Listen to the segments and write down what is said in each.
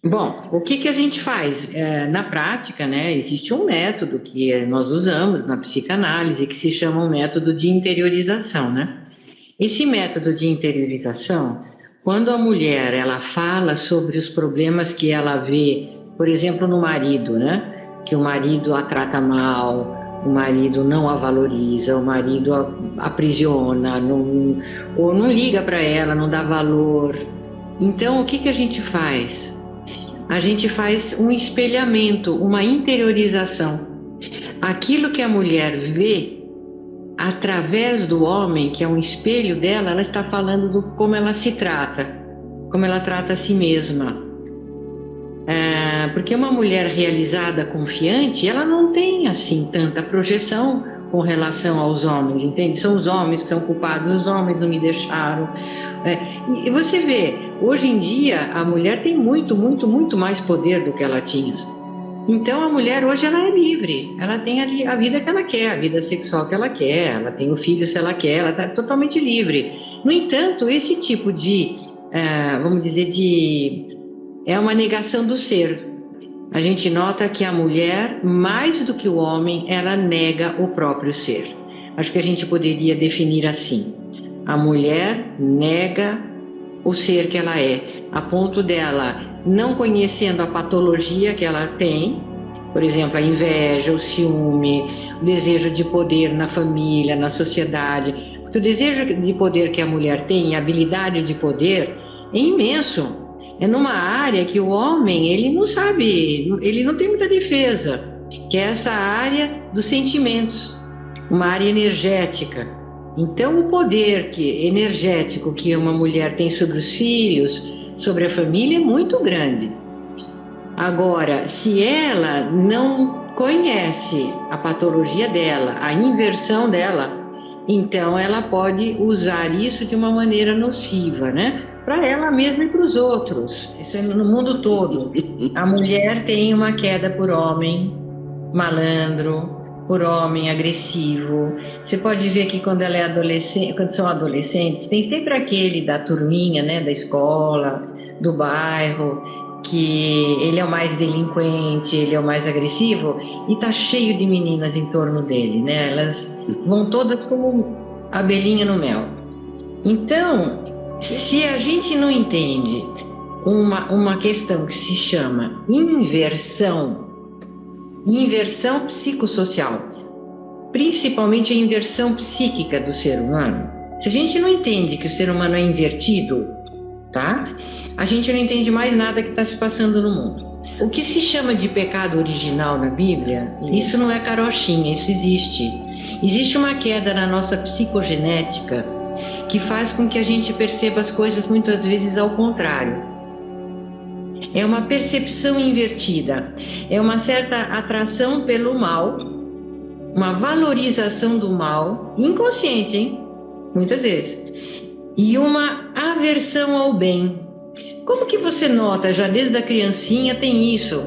Bom, o que que a gente faz? Na prática, né, existe um método que nós usamos na psicanálise que se chama um método de interiorização, né? Esse método de interiorização, quando a mulher ela fala sobre os problemas que ela vê, por exemplo, no marido, né? Que o marido a trata mal, o marido não a valoriza, o marido a aprisiona, ou não liga para ela, não dá valor. Então, o que que a gente faz? A gente faz um espelhamento, uma interiorização. Aquilo que a mulher vê através do homem, que é um espelho dela, ela está falando do como ela se trata, como ela trata a si mesma. Porque uma mulher realizada, confiante, ela não tem assim tanta projeção com relação aos homens, entende? São os homens que são culpados, os homens não me deixaram. E você vê, hoje em dia a mulher tem muito, muito, muito mais poder do que ela tinha. Então a mulher hoje ela é livre, ela tem ali a vida que ela quer, a vida sexual que ela quer, ela tem o filho se ela quer, ela está totalmente livre. No entanto, esse tipo de, vamos dizer, é uma negação do ser. A gente nota que a mulher, mais do que o homem, ela nega o próprio ser. Acho que a gente poderia definir assim: a mulher nega o ser que ela é, a ponto dela, não conhecendo a patologia que ela tem, por exemplo, a inveja, o ciúme, o desejo de poder na família, na sociedade. Porque o desejo de poder que a mulher tem, a habilidade de poder, é imenso. É numa área que o homem, ele não sabe, ele não tem muita defesa, que é essa área dos sentimentos, uma área energética. Então, o poder energético que uma mulher tem sobre os filhos, sobre a família, é muito grande. Agora, se ela não conhece a patologia dela, a inversão dela, então ela pode usar isso de uma maneira nociva, né? Para ela mesma e para os outros. Isso é no mundo todo. A mulher tem uma queda por homem malandro, por homem agressivo. Você pode ver que quando ela é adolescente, quando são adolescentes, tem sempre aquele da turminha, né, da escola, do bairro, que ele é o mais delinquente, ele é o mais agressivo, e tá cheio de meninas em torno dele, né? Elas vão todas como abelhinha no mel. Então, se a gente não entende uma questão que se chama inversão psicossocial, principalmente a inversão psíquica do ser humano. Se a gente não entende que o ser humano é invertido, tá? A gente não entende mais nada que está se passando no mundo. O que se chama de pecado original na Bíblia, isso não é carochinha, isso existe. Existe uma queda na nossa psicogenética que faz com que a gente perceba as coisas muitas vezes ao contrário. É uma percepção invertida, é uma certa atração pelo mal, uma valorização do mal, inconsciente, hein? Muitas vezes. E uma aversão ao bem. Como que você nota, já desde a criancinha tem isso?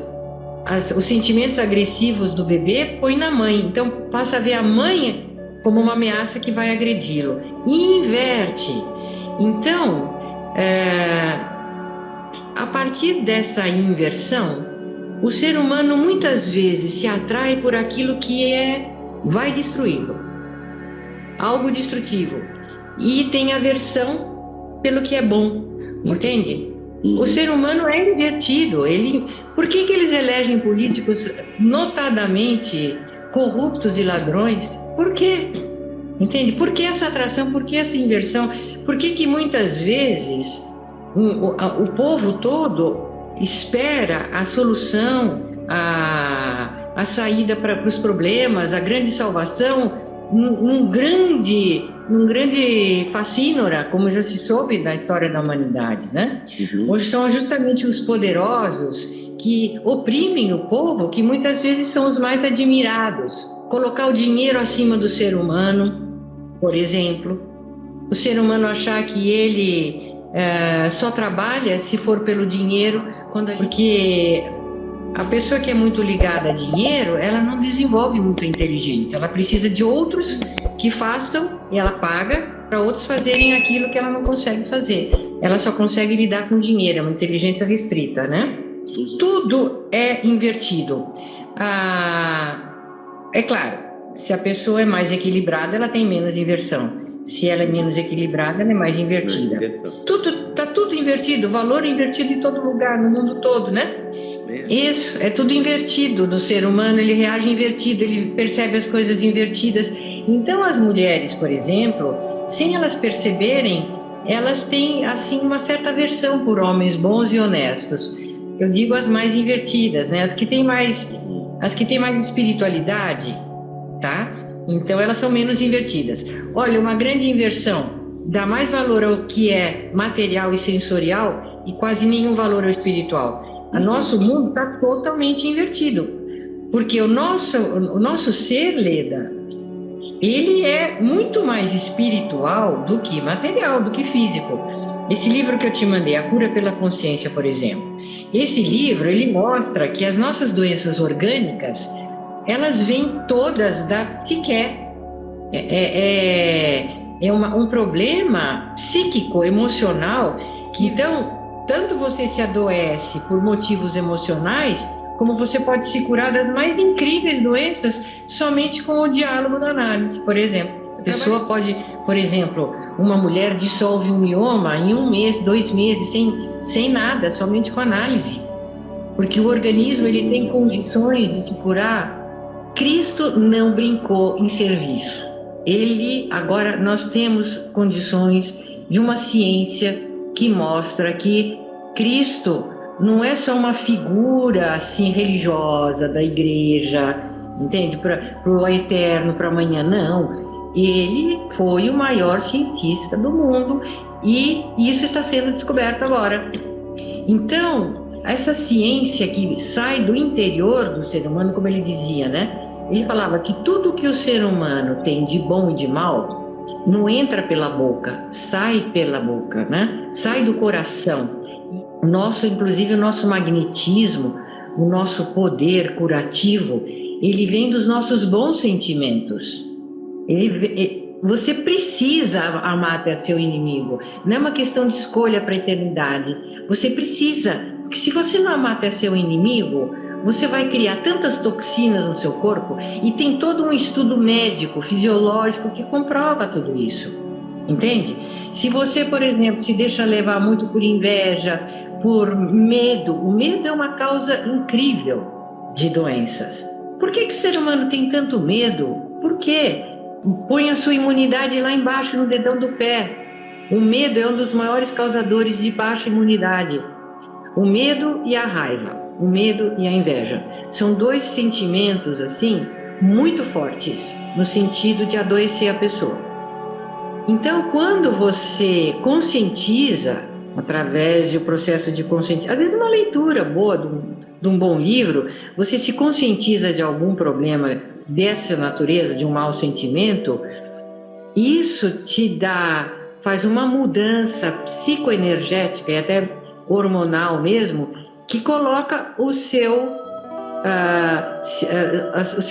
Os sentimentos agressivos do bebê põe na mãe, então passa a ver a mãe como uma ameaça que vai agredi-lo. E inverte. Então, a partir dessa inversão, o ser humano muitas vezes se atrai por aquilo que vai destruí-lo, algo destrutivo, e tem aversão pelo que é bom, entende? O ser humano é invertido. Por que eles elegem políticos notadamente corruptos e ladrões? Por quê? Entende? Por que essa atração? Por que essa inversão? Por que muitas vezes o povo todo espera a solução, a saída para os problemas, a grande salvação, num grande facínora, como já se soube da história da humanidade, né? Hoje são justamente os poderosos que oprimem o povo, que muitas vezes são os mais admirados. Colocar o dinheiro acima do ser humano, por exemplo. O ser humano achar que ele só trabalha se for pelo dinheiro, porque a pessoa que é muito ligada a dinheiro, ela não desenvolve muita inteligência, ela precisa de outros que façam, e ela paga para outros fazerem aquilo que ela não consegue fazer. Ela só consegue lidar com dinheiro, é uma inteligência restrita, né? Tudo é invertido. É claro, se a pessoa é mais equilibrada, ela tem menos inversão. Se ela é menos equilibrada, ela é mais invertida. Tá tudo invertido, o valor é invertido em todo lugar, no mundo todo, né? Isso, é tudo invertido no ser humano, ele reage invertido, ele percebe as coisas invertidas. Então as mulheres, por exemplo, sem elas perceberem, elas têm assim uma certa aversão por homens bons e honestos. Eu digo as mais invertidas, né? As que têm mais espiritualidade, tá? Então elas são menos invertidas. Olha, uma grande inversão dá mais valor ao que é material e sensorial e quase nenhum valor ao espiritual. O nosso mundo está totalmente invertido, porque o nosso ser, Leda, ele é muito mais espiritual do que material, do que físico. Esse livro que eu te mandei, A Cura pela Consciência, por exemplo, esse livro, ele mostra que as nossas doenças orgânicas, elas vêm todas da psique. Um problema psíquico, emocional, que então, tanto você se adoece por motivos emocionais, como você pode se curar das mais incríveis doenças somente com o diálogo da análise, por exemplo. A pessoa pode, por exemplo, uma mulher dissolve um mioma em 1 mês, 2 meses, sem nada, somente com análise. Porque o organismo ele tem condições de se curar. Cristo não brincou em serviço. Agora nós temos condições de uma ciência que mostra que Cristo não é só uma figura assim religiosa da igreja, entende? Para o eterno, para amanhã, não. Ele foi o maior cientista do mundo e isso está sendo descoberto agora. Então, essa ciência que sai do interior do ser humano, como ele dizia, né? Ele falava que tudo que o ser humano tem de bom e de mal não entra pela boca, sai pela boca, né? Sai do coração. Inclusive o nosso magnetismo, o nosso poder curativo, ele vem dos nossos bons sentimentos. Você precisa amar até seu inimigo. Não é uma questão de escolha para a eternidade. Você precisa, porque se você não amar até seu inimigo, você vai criar tantas toxinas no seu corpo, e tem todo um estudo médico, fisiológico, que comprova tudo isso. Entende? Se você, por exemplo, se deixa levar muito por inveja, por medo, o medo é uma causa incrível de doenças. Por que o ser humano tem tanto medo? Por quê? Põe a sua imunidade lá embaixo no dedão do pé. O medo é um dos maiores causadores de baixa imunidade. O medo e a raiva, o medo e a inveja. São 2 sentimentos, assim, muito fortes, no sentido de adoecer a pessoa. Então, quando você conscientiza, através do processo de conscientização, às vezes uma leitura boa de um bom livro, você se conscientiza de algum problema dessa natureza, de um mau sentimento, isso faz uma mudança psicoenergética e até hormonal mesmo, que coloca o seu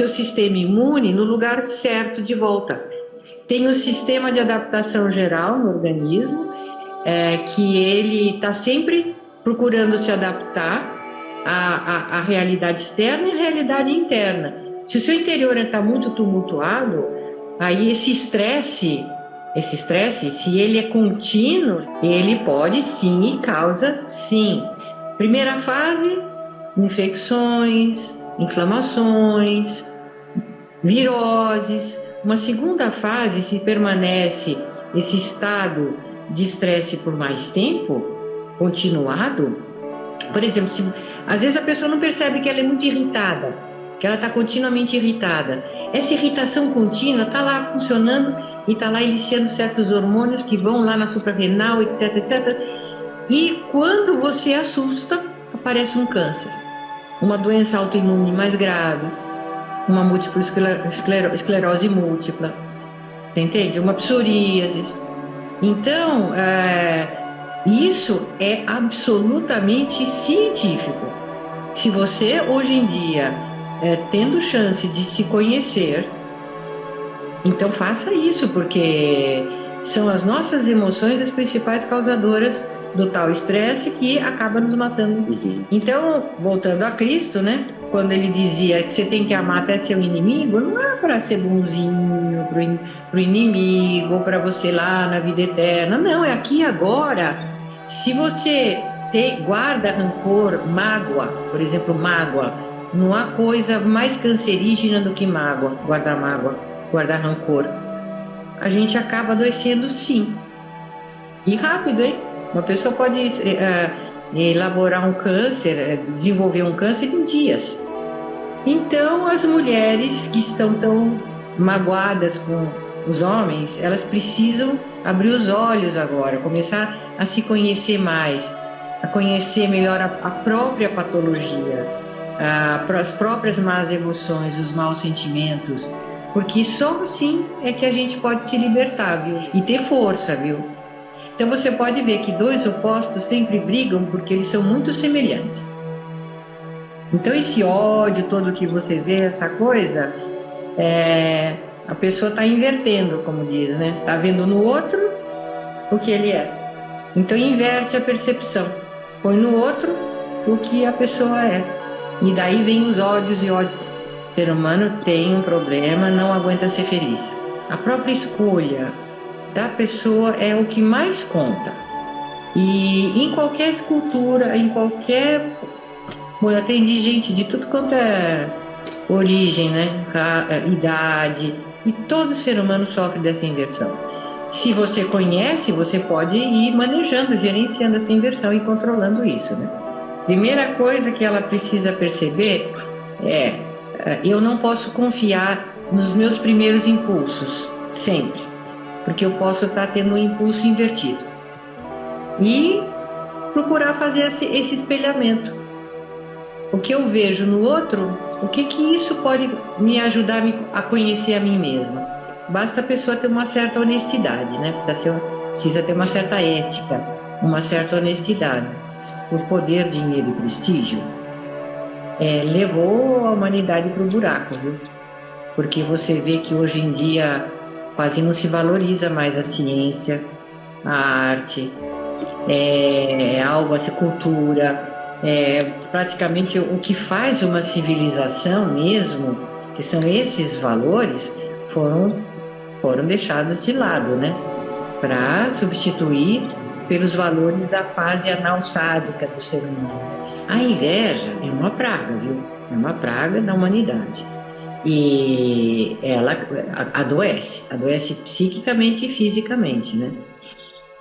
sistema imune no lugar certo de volta. Tem o sistema de adaptação geral no organismo, que ele está sempre procurando se adaptar à realidade externa e à realidade interna. Se o seu interior está muito tumultuado, aí esse estresse, se ele é contínuo, ele pode sim e causa sim. Primeira fase, infecções, inflamações, viroses. Uma segunda fase, se permanece esse estado de estresse por mais tempo, continuado, por exemplo, às vezes a pessoa não percebe que ela é muito irritada, que ela está continuamente irritada. Essa irritação contínua está lá funcionando e está lá iniciando certos hormônios que vão lá na suprarrenal, etc, etc. E quando você assusta, aparece um câncer, uma doença autoimune mais grave, uma múltipla esclerose múltipla, você entende? Uma psoríase. Então, isso é absolutamente científico. Se você, hoje em dia, tendo chance de se conhecer, então faça isso, porque são as nossas emoções as principais causadoras do tal estresse que acaba nos matando. Uhum. Então, voltando a Cristo, né? Quando ele dizia que você tem que amar até seu inimigo, não é para ser bonzinho pro inimigo, ou para você lá na vida eterna. Não, é aqui e agora. Se você guarda rancor, mágoa, por exemplo, mágoa, não há coisa mais cancerígena do que mágoa, guardar rancor. A gente acaba adoecendo sim. E rápido, hein? Uma pessoa pode elaborar um câncer, desenvolver um câncer em dias. Então, as mulheres que estão tão magoadas com os homens, elas precisam abrir os olhos agora, começar a se conhecer mais, a conhecer melhor a própria patologia, as próprias más emoções, os maus sentimentos, porque só assim é que a gente pode se libertar, viu? E ter força, viu? Então você pode ver que dois opostos sempre brigam porque eles são muito semelhantes. Então esse ódio todo que você vê, essa coisa, a pessoa está invertendo, como diz, né? Está vendo no outro o que ele é. Então inverte a percepção. Põe no outro o que a pessoa é. E daí vem os ódios e ódios. O ser humano tem um problema, não aguenta ser feliz. A própria escolha da pessoa é o que mais conta. E em qualquer escultura, em qualquer... Eu atendi gente de tudo quanto é origem, né? Idade, e todo ser humano sofre dessa inversão. Se você conhece, você pode ir manejando, gerenciando essa inversão e controlando isso, né? Primeira coisa que ela precisa perceber é: eu não posso confiar nos meus primeiros impulsos, sempre, porque eu posso estar tendo um impulso invertido. E procurar fazer esse espelhamento. O que eu vejo no outro, o que isso pode me ajudar a conhecer a mim mesma? Basta a pessoa ter uma certa honestidade, né? Precisa ter uma certa ética, uma certa honestidade. O poder, dinheiro e prestígio levou a humanidade para o buraco, viu? Porque você vê que hoje em dia quase não se valoriza mais a ciência, a arte, a cultura. Praticamente o que faz uma civilização mesmo, que são esses valores, foram deixados de lado, né? Para substituir pelos valores da fase anal-sádica do ser humano. A inveja é uma praga, viu? É uma praga da humanidade. E ela adoece psiquicamente e fisicamente, né?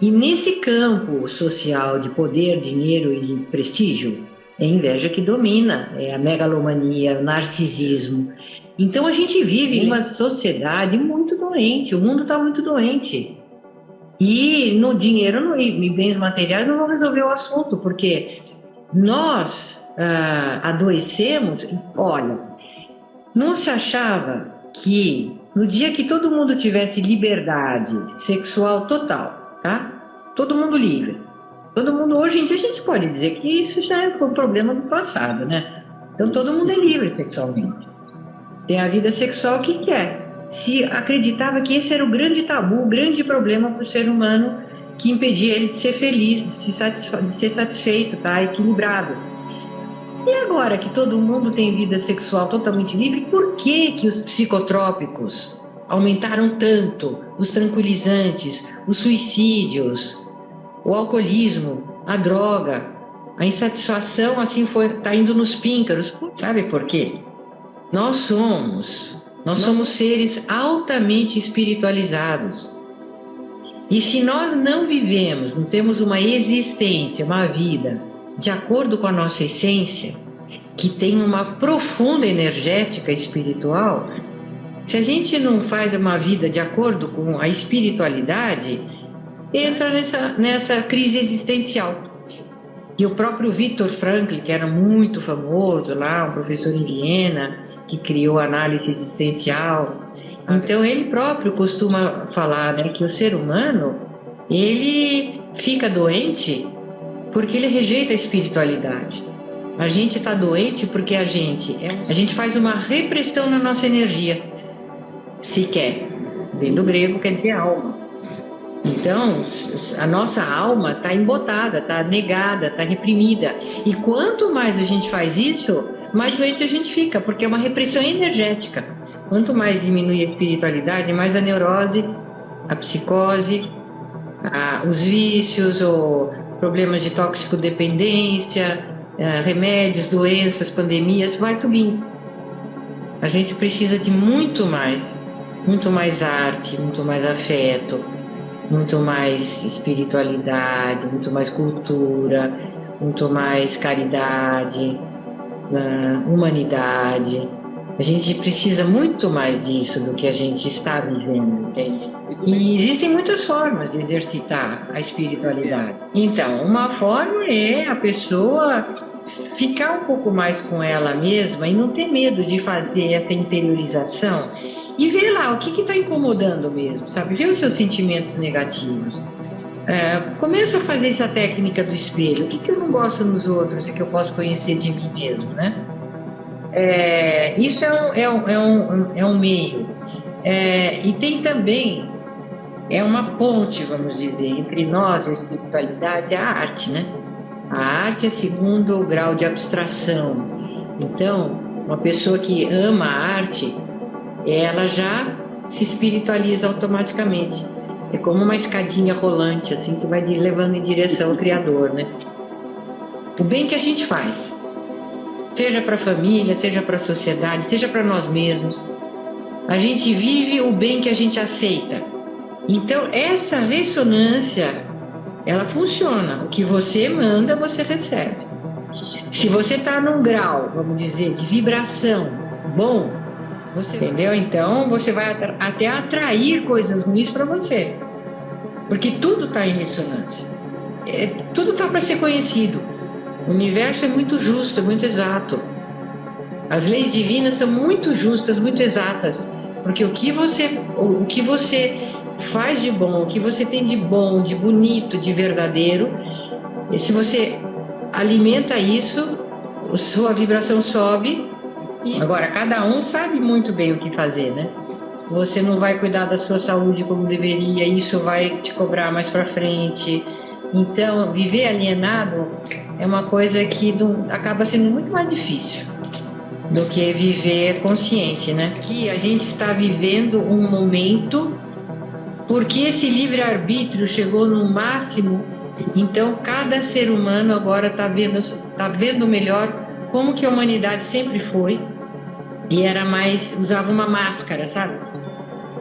E nesse campo social de poder, dinheiro e prestígio, é a inveja que domina, é a megalomania, o narcisismo. Então a gente vive em uma sociedade muito doente, o mundo está muito doente. E no dinheiro e bens materiais não vão resolver o assunto, porque nós adoecemos. Olha, não se achava que no dia que todo mundo tivesse liberdade sexual total, tá? Todo mundo livre. Todo mundo, hoje em dia a gente pode dizer que isso já foi um problema do passado, né? Então todo mundo é livre sexualmente. Tem a vida sexual que quer. Se acreditava que esse era o grande tabu, o grande problema para o ser humano, que impedia ele de ser feliz, de ser satisfeito, tá? Equilibrado. E agora que todo mundo tem vida sexual totalmente livre, por que os psicotrópicos aumentaram tanto? Os tranquilizantes, os suicídios, o alcoolismo, a droga, a insatisfação assim está indo nos píncaros. Sabe por quê? Nós somos seres altamente espiritualizados. E se nós não vivemos, não temos uma existência, uma vida de acordo com a nossa essência, que tem uma profunda energética espiritual, se a gente não faz uma vida de acordo com a espiritualidade, entra nessa crise existencial. E o próprio Viktor Frankl, que era muito famoso lá, um professor em Viena, que criou a análise existencial, então ele próprio costuma falar, né, que o ser humano, ele fica doente porque ele rejeita a espiritualidade. A gente está doente porque a gente faz uma repressão na nossa energia. Psique, vem do grego, quer dizer alma. Então, a nossa alma está embotada, está negada, está reprimida. E quanto mais a gente faz isso, mais doente a gente fica, porque é uma repressão energética. Quanto mais diminui a espiritualidade, mais a neurose, a psicose, os vícios, ou problemas de toxicodependência, remédios, doenças, pandemias, vai subindo. A gente precisa de muito mais arte, muito mais afeto, muito mais espiritualidade, muito mais cultura, muito mais caridade, humanidade. A gente precisa muito mais disso do que a gente está vivendo, entende? E existem muitas formas de exercitar a espiritualidade. Então, uma forma é a pessoa ficar um pouco mais com ela mesma e não ter medo de fazer essa interiorização e ver lá o que está incomodando mesmo, sabe? Ver os seus sentimentos negativos. Começa a fazer essa técnica do espelho. O que eu não gosto nos outros e que eu posso conhecer de mim mesmo, né? Isso é um meio. E tem também, uma ponte, vamos dizer, entre nós e a espiritualidade, a arte, né? A arte é segundo grau de abstração. Então, uma pessoa que ama a arte, ela já se espiritualiza automaticamente. É como uma escadinha rolante, assim, que vai levando em direção ao Criador, né? O bem que a gente faz, seja para a família, seja para a sociedade, seja para nós mesmos, a gente vive o bem que a gente aceita. Então, essa ressonância, ela funciona. O que você manda, você recebe. Se você está num grau, vamos dizer, de vibração bom, você entendeu? Então, você vai até atrair coisas ruins para você. Porque tudo está em ressonância. Tudo está para ser conhecido. O universo é muito justo, é muito exato. As leis divinas são muito justas, muito exatas. Porque o que você faz de bom, o que você tem de bom, de bonito, de verdadeiro, e se você alimenta isso, sua vibração sobe. Agora, cada um sabe muito bem o que fazer, né? Você não vai cuidar da sua saúde como deveria, isso vai te cobrar mais para frente. Então, viver alienado é uma coisa que acaba sendo muito mais difícil do que viver consciente, né? Que a gente está vivendo um momento porque esse livre-arbítrio chegou no máximo, então cada ser humano agora está vendo melhor como que a humanidade sempre foi, e usava uma máscara, sabe?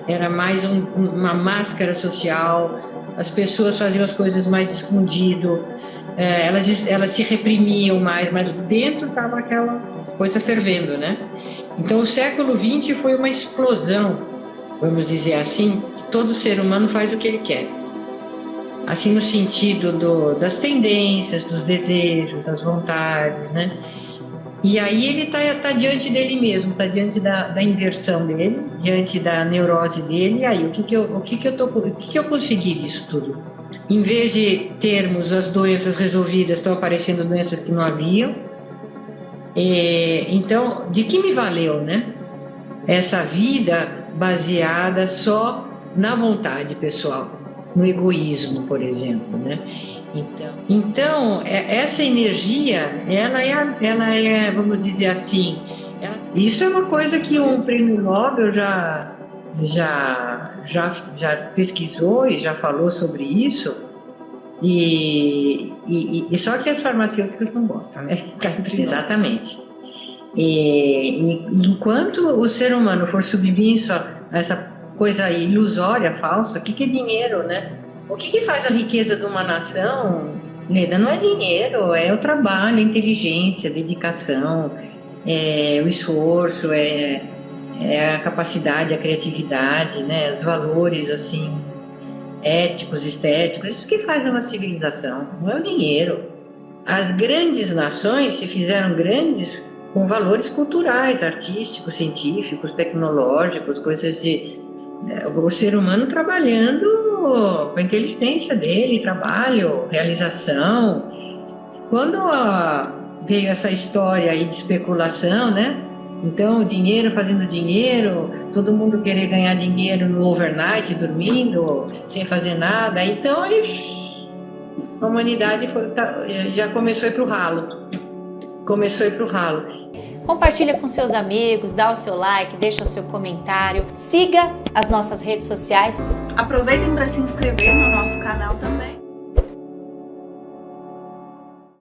Era mais uma máscara social, as pessoas faziam as coisas mais escondido, elas se reprimiam mais, mas dentro estava aquela coisa fervendo, né? Então o século XX foi uma explosão, vamos dizer assim. Todo ser humano faz o que ele quer, assim no sentido das tendências, dos desejos, das vontades, né? E aí ele está diante dele mesmo, está diante da inversão dele, diante da neurose dele. E aí, o que eu consegui disso tudo? Em vez de termos as doenças resolvidas, estão aparecendo doenças que não haviam. Então, de que me valeu, né? Essa vida baseada só na vontade pessoal, no egoísmo, por exemplo, né? Então essa energia, ela é, vamos dizer assim, isso é uma coisa que um prêmio Nobel já pesquisou e já falou sobre isso, e só que as farmacêuticas não gostam, né? Exatamente. E enquanto o ser humano for submisso a essa coisa ilusória, falsa, o que é dinheiro, né? O que faz a riqueza de uma nação, Leda? Não é dinheiro, é o trabalho, a inteligência, a dedicação, o esforço, é a capacidade, a criatividade, né? Os valores, assim, éticos, estéticos, isso que faz uma civilização, não é o dinheiro. As grandes nações se fizeram grandes com valores culturais, artísticos, científicos, tecnológicos, coisas o ser humano trabalhando com a inteligência dele, trabalho, realização. Quando veio essa história aí de especulação, né? Então, dinheiro fazendo dinheiro, todo mundo querer ganhar dinheiro no overnight, dormindo, sem fazer nada. Então, a humanidade já começou a ir para o ralo. Começou a ir para o ralo. Compartilha com seus amigos, dá o seu like, deixa o seu comentário, siga as nossas redes sociais. Aproveitem para se inscrever no nosso canal também.